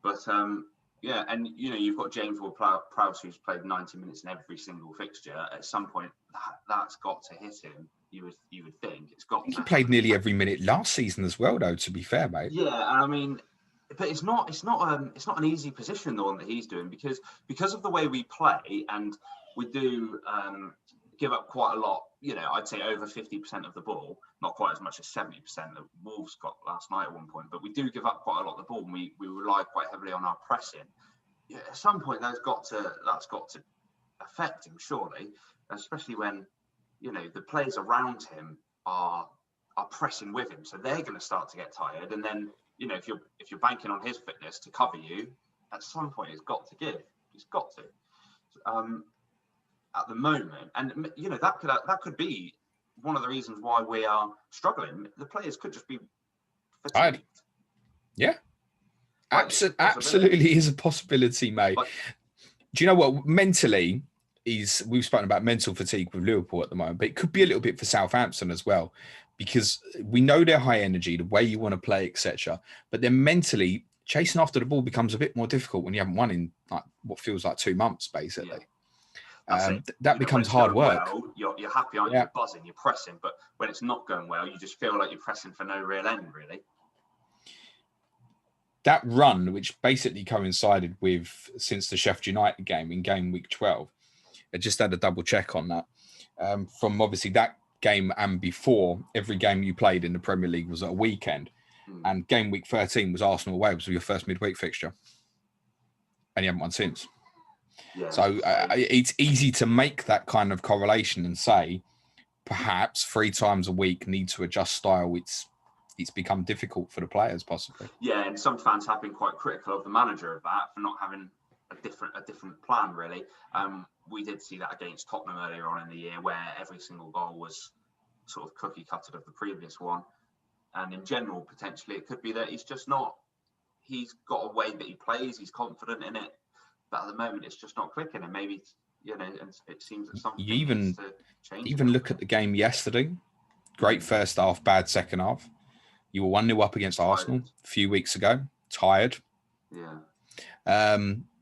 But yeah, and you've got James Ward-Prowse, who's played 90 minutes in every single fixture. At some point, that's got to hit him. You would think it's got. He played nearly every minute last season as well, though. To be fair, mate. Yeah, I mean, but it's not an easy position, the one that he's doing, because of the way we play, and we do give up quite a lot. I'd say over 50% of the ball, not quite as much as 70% that Wolves got last night at one point, but we do give up quite a lot of the ball, and we rely quite heavily on our pressing. Yeah, at some point, that's got to affect him, surely, especially when the players around him are pressing with him, so they're going to start to get tired, and then if you're banking on his fitness to cover you, at some point it's got to give. It's got to. At the moment, and that could be one of the reasons why we are struggling. The players could just be fatigued. Yeah, absolutely is a possibility, mate. Do you know what? Mentally, we've spoken about mental fatigue with Liverpool at the moment, but it could be a little bit for Southampton as well, because we know they're high energy, the way you want to play, etc. But then mentally, chasing after the ball becomes a bit more difficult when you haven't won in like what feels like 2 months, basically. Yeah. That becomes hard work. Well, you're happy, aren't you? You're buzzing, you're pressing, but when it's not going well, you just feel like you're pressing for no real end, really. That run, which basically coincided with since the Sheffield United game in game week 12, I just had a double check on that. From obviously that game and before, every game you played in the Premier League was at a weekend. And game week 13 was Arsenal away, was your first midweek fixture. And you haven't won since. Yeah, so it's easy to make that kind of correlation and say, perhaps 3 times a week need to adjust style. It's become difficult for the players, possibly. Yeah, and some fans have been quite critical of the manager of that for not having a different plan, really. We did see that against Tottenham earlier on in the year, where every single goal was sort of cookie cutted of the previous one. And in general, potentially, it could be that he's just not. He's got a way that he plays. He's confident in it, but at the moment, it's just not clicking. And maybe and it seems that something needs to change. Even look at the game yesterday. Great first half, bad second half. You were 1-0 up against Arsenal a few weeks ago. Tired. Yeah.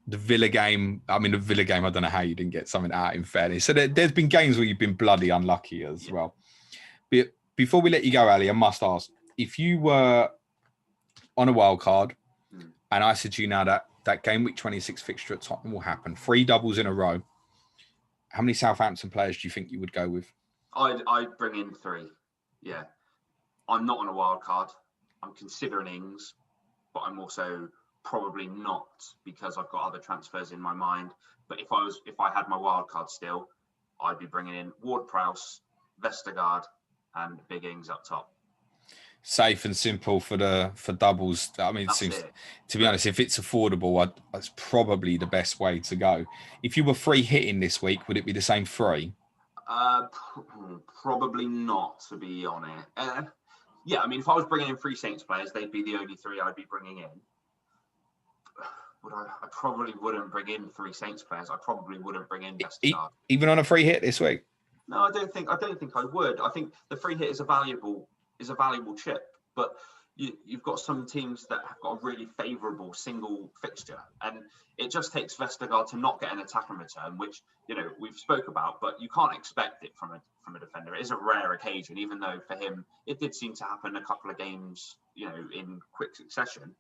The Villa game, I don't know how you didn't get something out, in fairness. So there's been games where you've been bloody unlucky as well. But before we let you go, Ali, I must ask, if you were on a wild card and I said to you now that game week 26 fixture at Tottenham will happen, 3 doubles in a row, how many Southampton players do you think you would go with? I'd bring in 3. Yeah. I'm not on a wild card. I'm considering Ings, but I'm also probably not, because I've got other transfers in my mind. But if I had my wild card still, I'd be bringing in Ward-Prowse, Vestergaard, and Big Ings up top. Safe and simple for doubles. I mean, to be honest, if it's affordable, that's probably the best way to go. If you were free hitting this week, would it be the same 3? Probably not, to be honest. Yeah, I mean, if I was bringing in 3 Saints players, they'd be the only 3 I'd be bringing in. But I probably wouldn't bring in 3 Saints players. I probably wouldn't bring in Vestergaard. Even on a free hit this week? No, I don't think I would. I think the free hit is a valuable chip, but you've got some teams that have got a really favourable single fixture, and it just takes Vestergaard to not get an attack and return, which we've spoke about, but you can't expect it from a defender. It is a rare occasion, even though for him it did seem to happen a couple of games, in quick succession.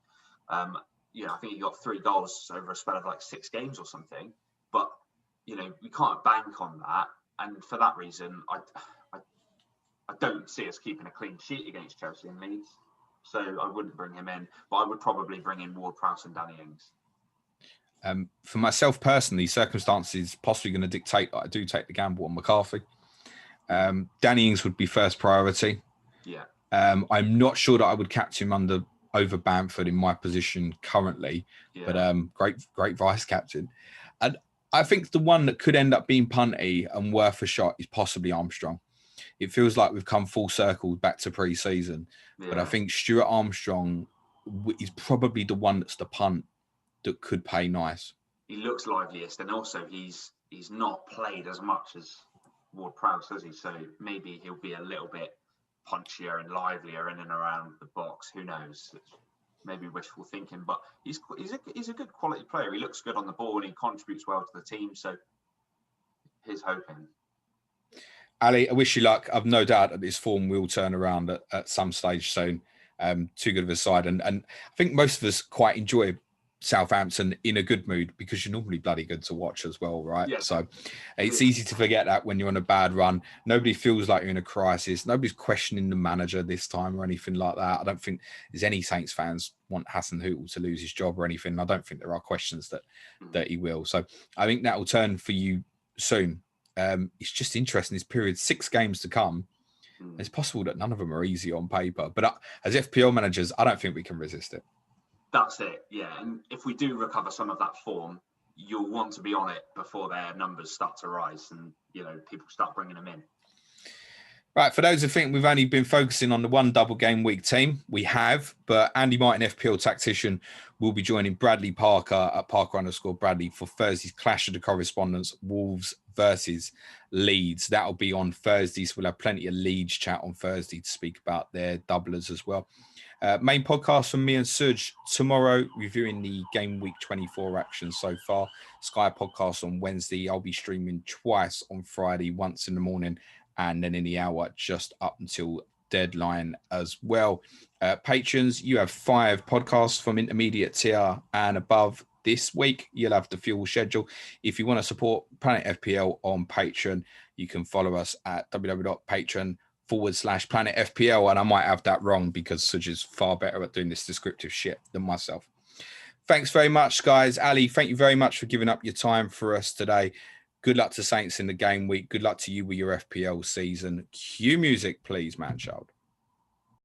I think he got 3 goals over a spell of like 6 games or something, but we can't bank on that. And for that reason, I don't see us keeping a clean sheet against Chelsea and Leeds. So I wouldn't bring him in, but I would probably bring in Ward-Prowse and Danny Ings. For myself personally, circumstances possibly going to dictate that I do take the gamble on McCarthy. Danny Ings would be first priority. Yeah. I'm not sure that I would captain him over Bamford in my position currently, but great vice captain. And I think the one that could end up being punty and worth a shot is possibly Armstrong. It feels like we've come full circle back to pre-season, but I think Stuart Armstrong is probably the one that's the punt that could pay nice. He looks liveliest, and also he's not played as much as Ward-Prowse, has he? So maybe he'll be a little bit punchier and livelier in and around the box. Who knows? It's maybe wishful thinking, but he's a good quality player. He looks good on the ball and he contributes well to the team. So here's hoping. Ali, I wish you luck. I've no doubt that this form will turn around at some stage soon. Too good of a side. And I think most of us quite enjoy Southampton in a good mood, because you're normally bloody good to watch as well, right? Yes. So it's easy to forget that when you're on a bad run. Nobody feels like you're in a crisis. Nobody's questioning the manager this time or anything like that. I don't think there's any Saints fans want Hassan Hootel to lose his job or anything. I don't think there are questions that he will. So I think that will turn for you soon. It's just interesting, this period, 6 games to come. It's possible that none of them are easy on paper, but as FPL managers, I don't think we can resist it. That's it, yeah. And if we do recover some of that form, you'll want to be on it before their numbers start to rise and, people start bringing them in. Right, for those who think we've only been focusing on the one double game week team, we have, but Andy Martin, FPL tactician, will be joining Bradley Parker at Parker_Bradley for Thursday's Clash of the Correspondents, Wolves versus Leeds. That'll be on Thursday, so we'll have plenty of Leeds chat on Thursday to speak about their doublers as well. Main podcast from me and Suj tomorrow, reviewing the game week 24 action so far. Sky podcast on Wednesday. I'll be streaming twice on Friday, once in the morning and then in the hour just up until deadline as well. Patrons, you have 5 podcasts from intermediate tier and above this week. You'll have the fuel schedule. If you want to support Planet FPL on Patreon, you can follow us at www.patreon.com/Planet FPL. And I might have that wrong because Suj is far better at doing this descriptive shit than myself. Thanks very much, guys. Ali, thank you very much for giving up your time for us today. Good luck to Saints in the game week. Good luck to you with your FPL season. Cue music, please, man child.